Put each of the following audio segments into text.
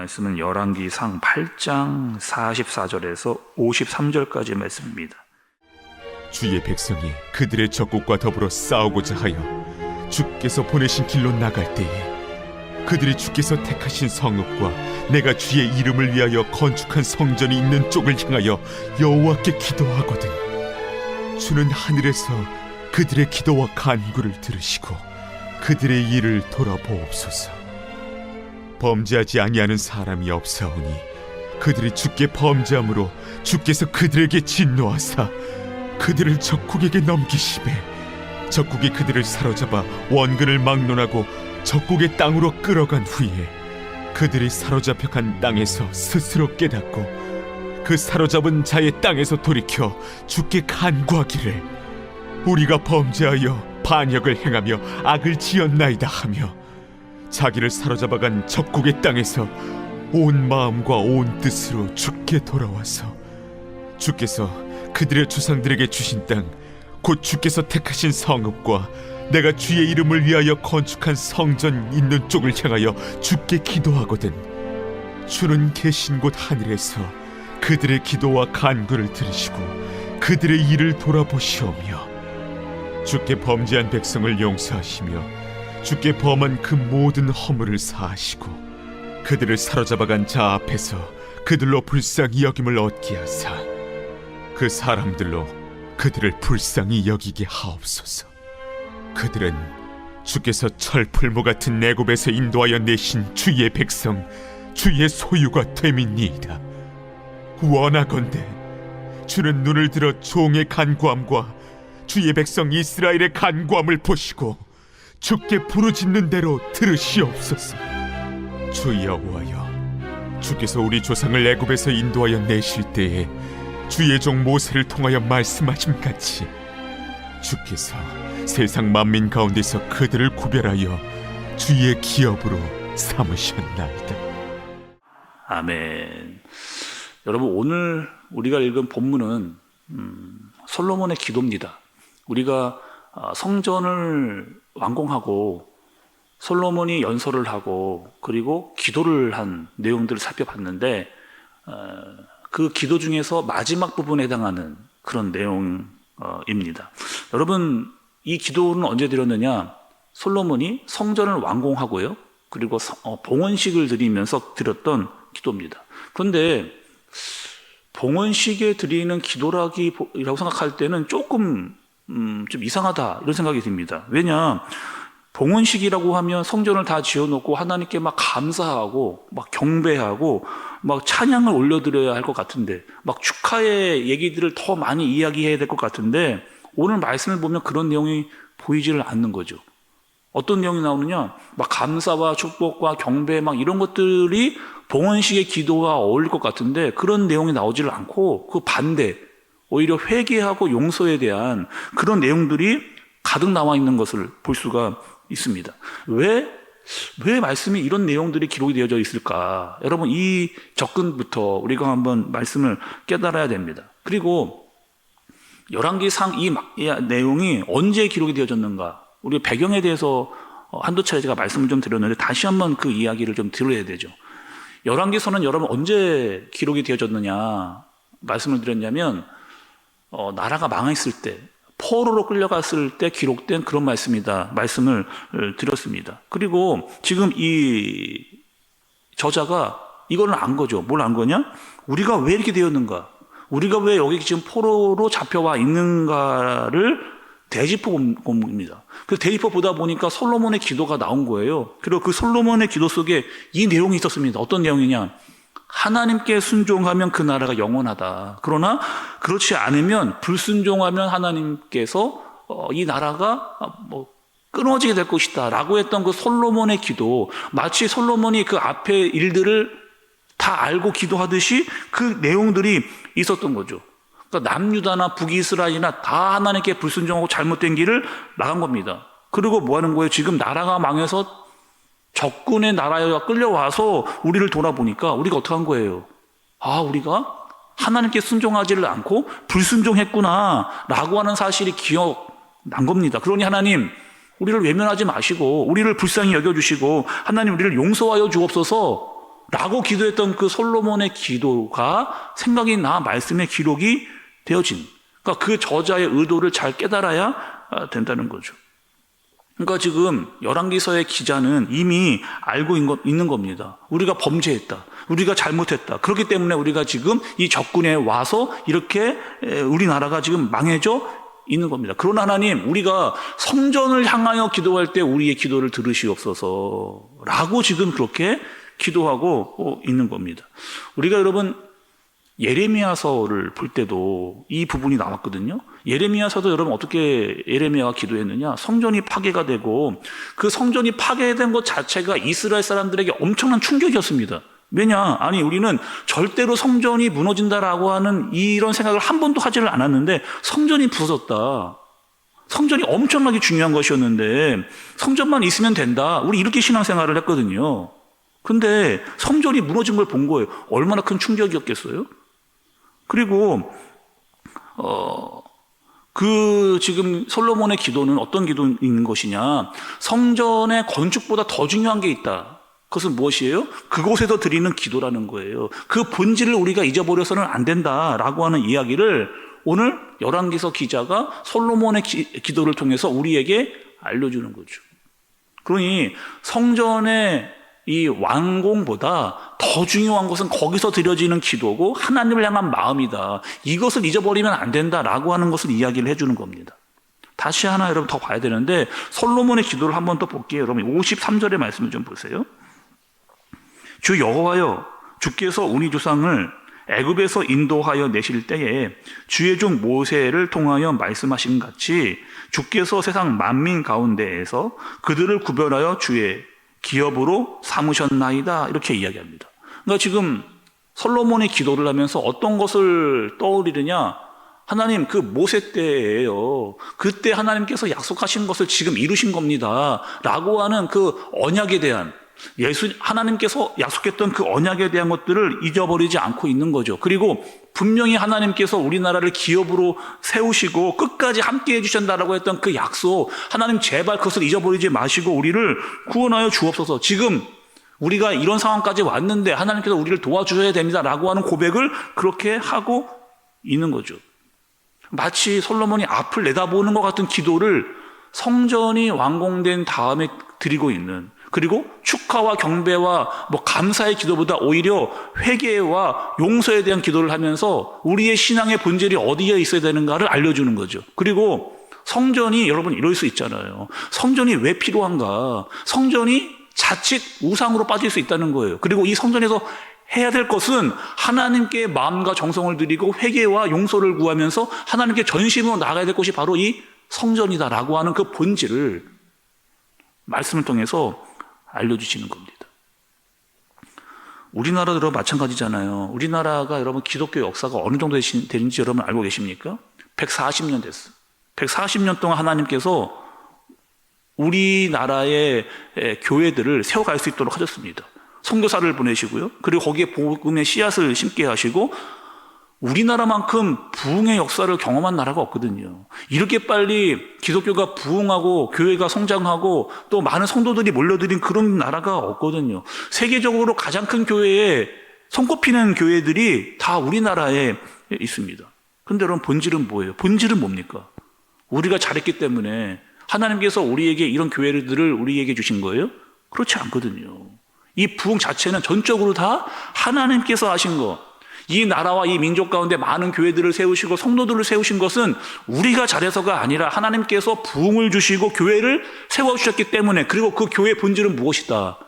말씀은 열왕기상 8장 44절에서 53절까지 말씀입니다. 주의 백성이 그들의 적국과 더불어 싸우고자 하여 주께서 보내신 길로 나갈 때에 그들이 주께서 택하신 성읍과 내가 주의 이름을 위하여 건축한 성전이 있는 쪽을 향하여 여호와께 기도하거든 주는 하늘에서 그들의 기도와 간구를 들으시고 그들의 일을 돌아보옵소서. 범죄하지 아니하는 사람이 없사오니 그들이 주께 범죄함으로 주께서 그들에게 진노하사 그들을 적국에게 넘기시매 적국이 그들을 사로잡아 원근을 막론하고 적국의 땅으로 끌어간 후에 그들이 사로잡혀 간 땅에서 스스로 깨닫고 그 사로잡은 자의 땅에서 돌이켜 주께 간구하기를 우리가 범죄하여 반역을 행하며 악을 지었나이다 하며 자기를 사로잡아간 적국의 땅에서 온 마음과 온 뜻으로 주께 돌아와서 주께서 그들의 조상들에게 주신 땅 곧 주께서 택하신 성읍과 내가 주의 이름을 위하여 건축한 성전 있는 쪽을 향하여 주께 기도하거든 주는 계신 곳 하늘에서 그들의 기도와 간구를 들으시고 그들의 일을 돌아보시오며 주께 범죄한 백성을 용서하시며 주께 범한 그 모든 허물을 사하시고 그들을 사로잡아간 자 앞에서 그들로 불쌍히 여김을 얻게 하사 그 사람들로 그들을 불쌍히 여기게 하옵소서. 그들은 주께서 철풀무 같은 애굽에서 인도하여 내신 주의 백성 주의 소유가 됨이니이다. 원하건대 주는 눈을 들어 종의 간구함과 주의 백성 이스라엘의 간구함을 보시고 주께 부르짖는 대로 들으시옵소서. 주 여호와여 주께서 우리 조상을 애굽에서 인도하여 내실 때에 주의 종 모세를 통하여 말씀하신 같이 주께서 세상 만민 가운데서 그들을 구별하여 주의 기업으로 삼으셨나이다. 아멘. 여러분, 오늘 우리가 읽은 본문은 솔로몬의 기도입니다. 우리가 성전을 완공하고 솔로몬이 연설을 하고 그리고 기도를 한 내용들을 살펴봤는데 그 기도 중에서 마지막 부분에 해당하는 그런 내용입니다. 여러분, 이 기도는 언제 드렸느냐? 솔로몬이 성전을 완공하고요 그리고 봉헌식을 드리면서 드렸던 기도입니다. 그런데 봉헌식에 드리는 기도라고 생각할 때는 조금 좀 이상하다 이런 생각이 듭니다. 왜냐? 봉헌식이라고 하면 성전을 다 지어놓고 하나님께 막 감사하고 막 경배하고 막 찬양을 올려드려야 할 것 같은데 막 축하의 얘기들을 더 많이 이야기해야 될 것 같은데 오늘 말씀을 보면 그런 내용이 보이지를 않는 거죠. 어떤 내용이 나오느냐? 막 감사와 축복과 경배 막 이런 것들이 봉헌식의 기도와 어울릴 것 같은데 그런 내용이 나오지를 않고 그 반대 오히려 회개하고 용서에 대한 그런 내용들이 가득 나와 있는 것을 볼 수가 있습니다. 왜 말씀이 이런 내용들이 기록이 되어져 있을까? 여러분, 이 접근부터 우리가 한번 말씀을 깨달아야 됩니다. 그리고 열왕기상 이 내용이 언제 기록이 되어졌는가? 우리 배경에 대해서 한두 차례 제가 말씀을 좀 드렸는데 다시 한번 그 이야기를 좀 들어야 되죠. 열왕기서는 여러분 언제 기록이 되어졌느냐 말씀을 드렸냐면 나라가 망했을 때 포로로 끌려갔을 때 기록된 그런 말씀을 드렸습니다. 그리고 지금 이 저자가 이거는 안 거죠. 뭘 안 거냐? 우리가 왜 이렇게 되었는가? 우리가 왜 여기 지금 포로로 잡혀와 있는가를 되짚어 본 겁니다. 그래서 되짚어 보다 보니까 솔로몬의 기도가 나온 거예요. 그리고 그 솔로몬의 기도 속에 이 내용이 있었습니다. 어떤 내용이냐? 하나님께 순종하면 그 나라가 영원하다. 그러나 그렇지 않으면 불순종하면 하나님께서 이 나라가 끊어지게 될 것이다 라고 했던 그 솔로몬의 기도, 마치 솔로몬이 그 앞에 일들을 다 알고 기도하듯이 그 내용들이 있었던 거죠. 그러니까 남유다나 북이스라엘이나 다 하나님께 불순종하고 잘못된 길을 나간 겁니다. 그리고 뭐 하는 거예요? 지금 나라가 망해서 적군의 나라에 끌려와서 우리를 돌아보니까 우리가 어떻게 한 거예요? 아, 우리가 하나님께 순종하지를 않고 불순종했구나 라고 하는 사실이 기억난 겁니다. 그러니 하나님, 우리를 외면하지 마시고 우리를 불쌍히 여겨주시고 하나님 우리를 용서하여 주옵소서 라고 기도했던 그 솔로몬의 기도가 생각이 나 말씀의 기록이 되어진, 그러니까 그 저자의 의도를 잘 깨달아야 된다는 거죠. 그러니까 지금 열왕기서의 기자는 이미 알고 있는 겁니다. 우리가 범죄했다, 우리가 잘못했다. 그렇기 때문에 우리가 지금 이 적군에 와서 이렇게 우리나라가 지금 망해져 있는 겁니다. 그러나 하나님, 우리가 성전을 향하여 기도할 때 우리의 기도를 들으시옵소서 라고 지금 그렇게 기도하고 있는 겁니다. 우리가 여러분 예레미야서를 볼 때도 이 부분이 나왔거든요. 예레미야서도 여러분 어떻게 예레미야가 기도했느냐? 성전이 파괴가 되고 그 성전이 파괴된 것 자체가 이스라엘 사람들에게 엄청난 충격이었습니다. 왜냐? 아니, 우리는 절대로 성전이 무너진다라고 하는 이런 생각을 한 번도 하지를 않았는데 성전이 부서졌다. 성전이 엄청나게 중요한 것이었는데 성전만 있으면 된다. 우리 이렇게 신앙생활을 했거든요. 근데 성전이 무너진 걸 본 거예요. 얼마나 큰 충격이었겠어요? 그리고 그 지금 솔로몬의 기도는 어떤 기도인 것이냐? 성전의 건축보다 더 중요한 게 있다. 그것은 무엇이에요? 그곳에서 드리는 기도라는 거예요. 그 본질을 우리가 잊어버려서는 안 된다라고 하는 이야기를 오늘 열왕기서 기자가 솔로몬의 기도를 통해서 우리에게 알려주는 거죠. 그러니 성전의 이 완공보다 더 중요한 것은 거기서 드려지는 기도고 하나님을 향한 마음이다. 이것을 잊어버리면 안 된다라고 하는 것을 이야기를 해주는 겁니다. 다시 하나 여러분 더 봐야 되는데 솔로몬의 기도를 한 번 더 볼게요. 여러분 53절의 말씀을 좀 보세요. 주 여호와여, 주께서 우리 조상을 애굽에서 인도하여 내실 때에 주의 종 모세를 통하여 말씀하신 같이 주께서 세상 만민 가운데에서 그들을 구별하여 주의 기업으로 삼으셨나이다. 이렇게 이야기합니다. 그러니까 지금 솔로몬이 기도를 하면서 어떤 것을 떠올리느냐? 하나님, 그 모세 때예요. 그때 하나님께서 약속하신 것을 지금 이루신 겁니다. 라고 하는 그 언약에 대한, 하나님께서 약속했던 그 언약에 대한 것들을 잊어버리지 않고 있는 거죠. 그리고 분명히 하나님께서 우리나라를 기업으로 세우시고 끝까지 함께 해주신다라고 했던 그 약속, 하나님 제발 그것을 잊어버리지 마시고 우리를 구원하여 주옵소서. 지금 우리가 이런 상황까지 왔는데 하나님께서 우리를 도와주셔야 됩니다라고 하는 고백을 그렇게 하고 있는 거죠. 마치 솔로몬이 앞을 내다보는 것 같은 기도를 성전이 완공된 다음에 드리고 있는, 그리고 축하와 경배와 감사의 기도보다 오히려 회개와 용서에 대한 기도를 하면서 우리의 신앙의 본질이 어디에 있어야 되는가를 알려주는 거죠. 그리고 성전이, 여러분 이럴 수 있잖아요. 성전이 왜 필요한가? 성전이 자칫 우상으로 빠질 수 있다는 거예요. 그리고 이 성전에서 해야 될 것은 하나님께 마음과 정성을 드리고 회개와 용서를 구하면서 하나님께 전심으로 나아가야 될 것이 바로 이 성전이다라고 하는 그 본질을 말씀을 통해서 알려주시는 겁니다. 우리나라도 마찬가지잖아요. 우리나라가 여러분 기독교 역사가 어느 정도 되는지 여러분 알고 계십니까? 140년 됐어요. 140년 동안 하나님께서 우리나라의 교회들을 세워갈 수 있도록 하셨습니다. 선교사를 보내시고요. 그리고 거기에 복음의 씨앗을 심게 하시고, 우리나라만큼 부흥의 역사를 경험한 나라가 없거든요. 이렇게 빨리 기독교가 부흥하고 교회가 성장하고 또 많은 성도들이 몰려들인 그런 나라가 없거든요. 세계적으로 가장 큰 교회에 손꼽히는 교회들이 다 우리나라에 있습니다. 그런데 여러분 본질은 뭐예요? 본질은 뭡니까? 우리가 잘했기 때문에 하나님께서 우리에게 이런 교회들을 우리에게 주신 거예요? 그렇지 않거든요. 이 부흥 자체는 전적으로 다 하나님께서 하신 것. 이 나라와 이 민족 가운데 많은 교회들을 세우시고 성도들을 세우신 것은 우리가 잘해서가 아니라 하나님께서 부흥을 주시고 교회를 세워주셨기 때문에, 그리고 그 교회의 본질은 무엇이다?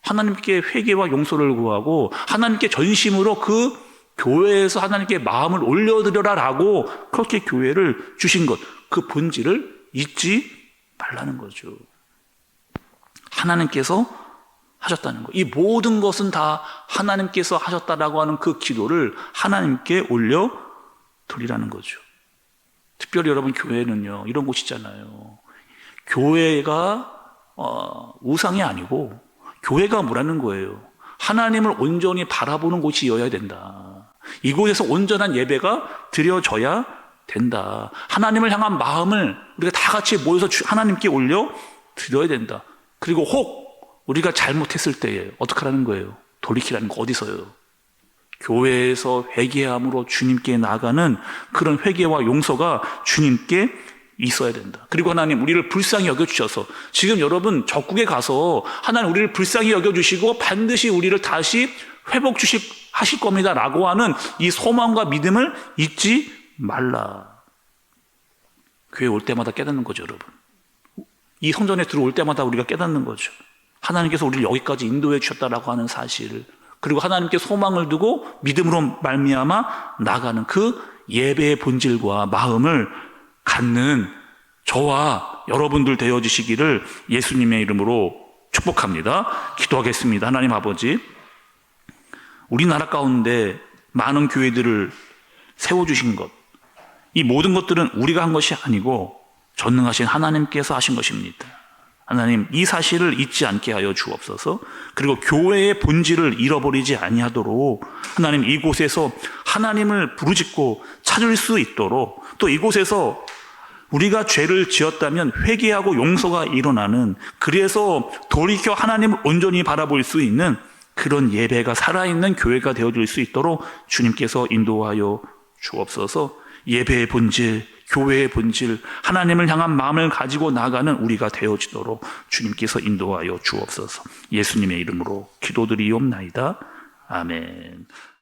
하나님께 회개와 용서를 구하고 하나님께 전심으로 그 교회에서 하나님께 마음을 올려드려라라고 그렇게 교회를 주신 것, 그 본질을 잊지 말라는 거죠. 하나님께서 하셨다는 거. 이 모든 것은 다 하나님께서 하셨다라고 하는 그 기도를 하나님께 올려 드리라는 거죠. 특별히 여러분 교회는요, 이런 곳이잖아요. 교회가 우상이 아니고 교회가 뭐라는 거예요? 하나님을 온전히 바라보는 곳이어야 된다. 이곳에서 온전한 예배가 드려져야 된다. 하나님을 향한 마음을 우리가 다 같이 모여서 하나님께 올려 드려야 된다. 그리고 혹 우리가 잘못했을 때에 어떻게 하라는 거예요? 돌이키라는 거 어디서요? 교회에서 회개함으로 주님께 나가는 그런 회개와 용서가 주님께 있어야 된다. 그리고 하나님 우리를 불쌍히 여겨주셔서 지금 여러분 적국에 가서 하나님 우리를 불쌍히 여겨주시고 반드시 우리를 다시 하실 겁니다 라고 하는 이 소망과 믿음을 잊지 말라. 교회 올 때마다 깨닫는 거죠, 여러분. 이 성전에 들어올 때마다 우리가 깨닫는 거죠. 하나님께서 우리를 여기까지 인도해 주셨다라고 하는 사실을, 그리고 하나님께 소망을 두고 믿음으로 말미암아 나가는 그 예배의 본질과 마음을 갖는 저와 여러분들 되어주시기를 예수님의 이름으로 축복합니다. 기도하겠습니다. 하나님 아버지, 우리나라 가운데 많은 교회들을 세워주신 것, 이 모든 것들은 우리가 한 것이 아니고 전능하신 하나님께서 하신 것입니다. 하나님, 이 사실을 잊지 않게 하여 주옵소서. 그리고 교회의 본질을 잃어버리지 아니하도록 하나님 이곳에서 하나님을 부르짖고 찾을 수 있도록, 또 이곳에서 우리가 죄를 지었다면 회개하고 용서가 일어나는, 그래서 돌이켜 하나님을 온전히 바라볼 수 있는 그런 예배가 살아있는 교회가 되어줄 수 있도록 주님께서 인도하여 주옵소서. 예배의 본질, 교회의 본질, 하나님을 향한 마음을 가지고 나가는 우리가 되어지도록 주님께서 인도하여 주옵소서. 예수님의 이름으로 기도드리옵나이다. 아멘.